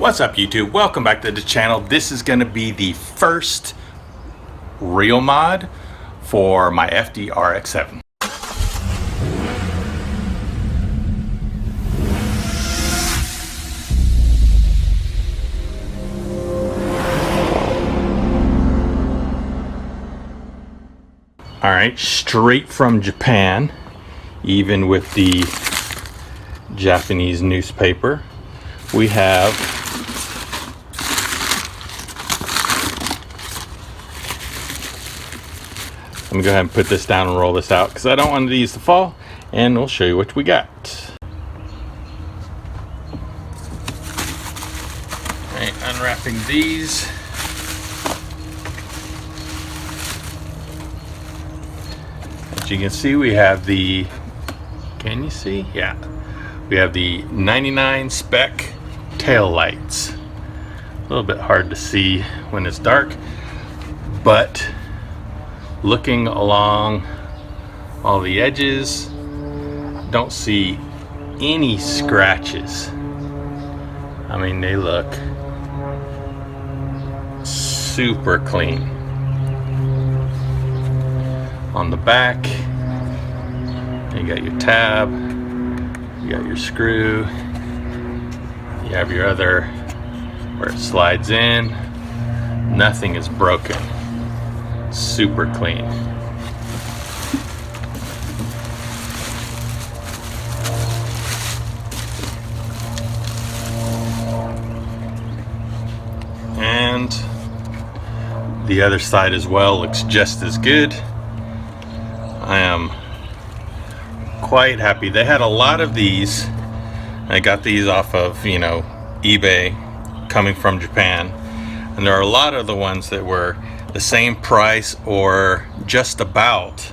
What's up, YouTube? Welcome back to the channel. This is going to be the first real mod for my FD RX7. Alright, straight from Japan, even with the Japanese newspaper, we have I'm gonna go ahead and put this down and roll this out because I don't want these to fall, and we'll show you what we got. Alright, unwrapping these. As you can see, we have the, can you see? Yeah. We have the 99 Spec tail lights. A little bit hard to see when it's dark, but looking along all the edges, don't see any scratches. I mean, they look super clean. On the back, you got your tab, you got your screw, you have your other where it slides in. Nothing is broken. Super clean. And the other side as well looks just as good. I am quite happy. They had a lot of these. I got these off of, eBay, coming from Japan. And there are a lot of the ones that were the same price or just about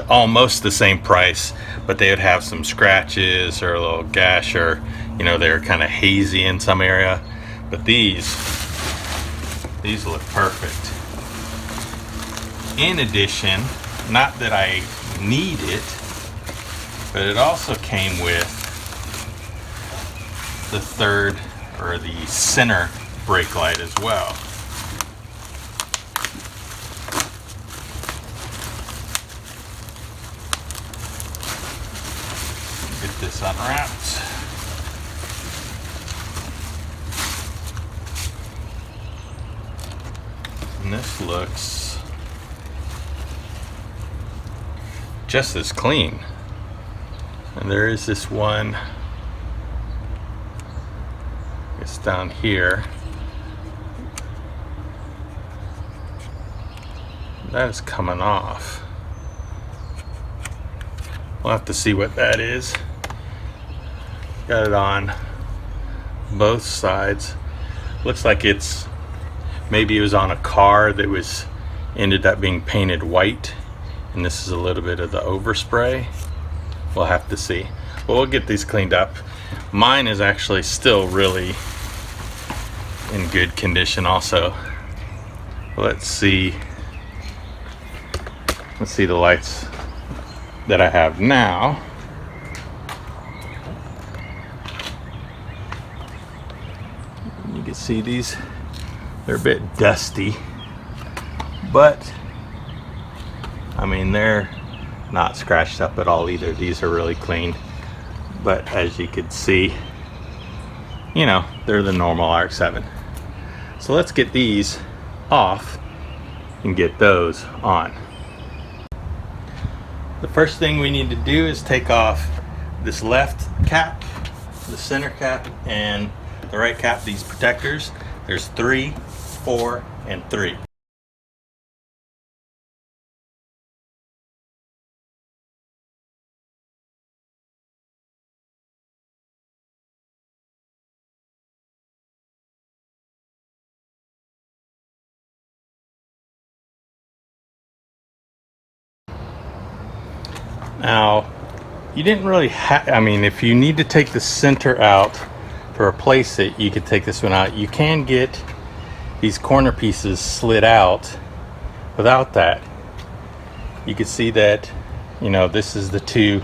almost the same price, but they would have some scratches or a little gash, or they're kind of hazy in some area. But these look perfect. In addition, not that I need it, but it also came with the third or the center brake light as well. Get this unwrapped. And this looks just as clean. And there is this one, it's down here. That is coming off. We'll have to see what that is. Got it on both sides. Looks like maybe it was on a car that ended up being painted white, and this is a little bit of the overspray. We'll have to see. But we'll get these cleaned up. Mine is actually still really in good condition also. Let's see the lights that I have now. You can see these, they're a bit dusty, but I mean, they're not scratched up at all either. These are really clean, but as you can see, they're the normal RX-7. So let's get these off and get those on. The first thing we need to do is take off this left cap, the center cap, and the right cap, these protectors. There's 3, 4, and 3. Now, you didn't really if you need to take the center out to replace it, you could take this one out. You can get these corner pieces slid out without that. You can see that, this is the two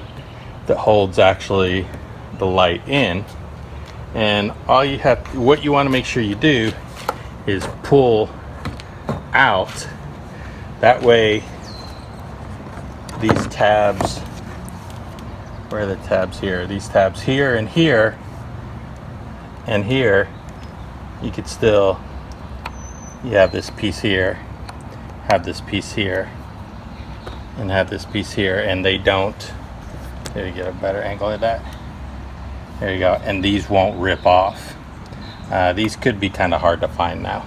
that holds actually the light in, And all you have, what you want to make sure you do is pull out. That way these tabs, where are the tabs here? These tabs here and here and here, you could still, you have this piece here, have this piece here, and have this piece here, and they don't, there you get a better angle of that. There you go, and these won't rip off. These could be kind of hard to find now.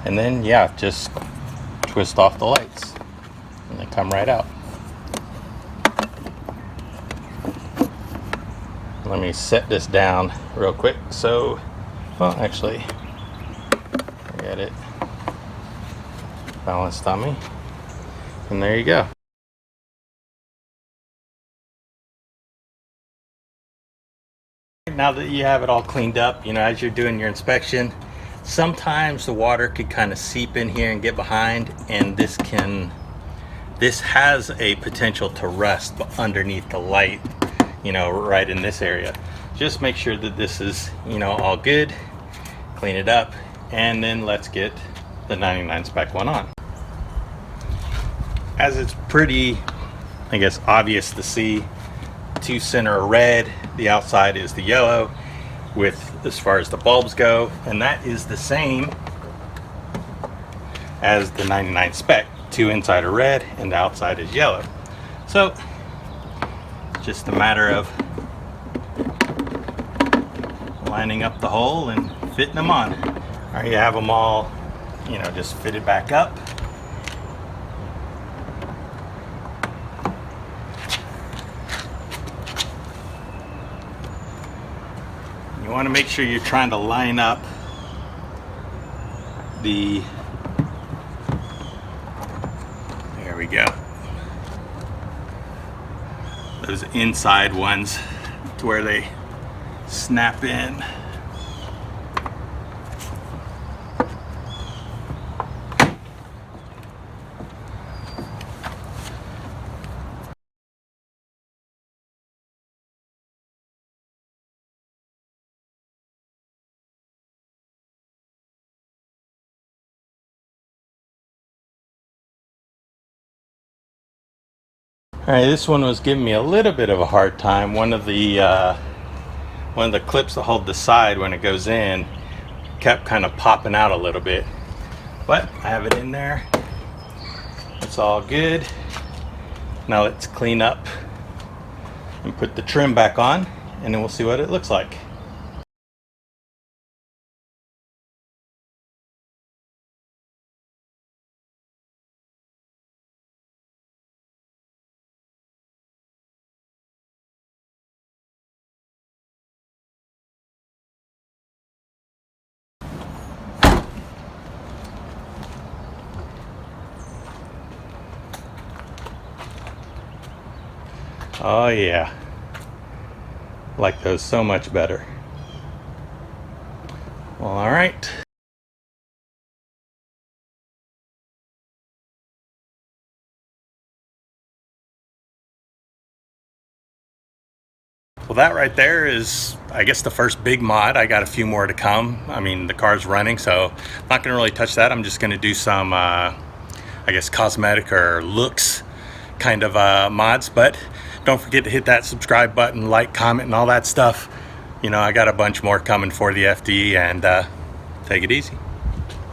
And then, yeah, just twist off the lights, and they come right out. Let me set this down real quick. So, well, actually, get it balanced on me, and there you go. Now that you have it all cleaned up, you know, as you're doing your inspection, sometimes the water could kind of seep in here and get behind, and this has a potential to rust underneath the light, you know, right in this area. Just make sure that this is, you know, all good, clean it up, and then let's get the 99 Spec one on. As it's pretty, I guess, obvious to see, two center are red, the outside is the yellow, with as far as the bulbs go, and that is the same as the 99 Spec. Two inside are red and the outside is yellow. So just a matter of lining up the hole and fitting them on. All right, you have them all, you know, just fitted back up. You want to make sure you're trying to line up the, there we go, those inside ones to where they snap in. All right, this one was giving me a little bit of a hard time. One of the clips that hold the side when it goes in kept kind of popping out a little bit, but I have it in there. It's all good. Now let's clean up and put the trim back on, and then we'll see what it looks like. Oh yeah, like those so much better. Well, all right. Well, that right there is, I guess, the first big mod. I got a few more to come. I mean, the car's running, so I'm not gonna really touch that. I'm just gonna do some, I guess, cosmetic or looks kind of mods, but don't forget to hit that subscribe button, like, comment, and all that stuff. You know, I got a bunch more coming for the FD, and take it easy.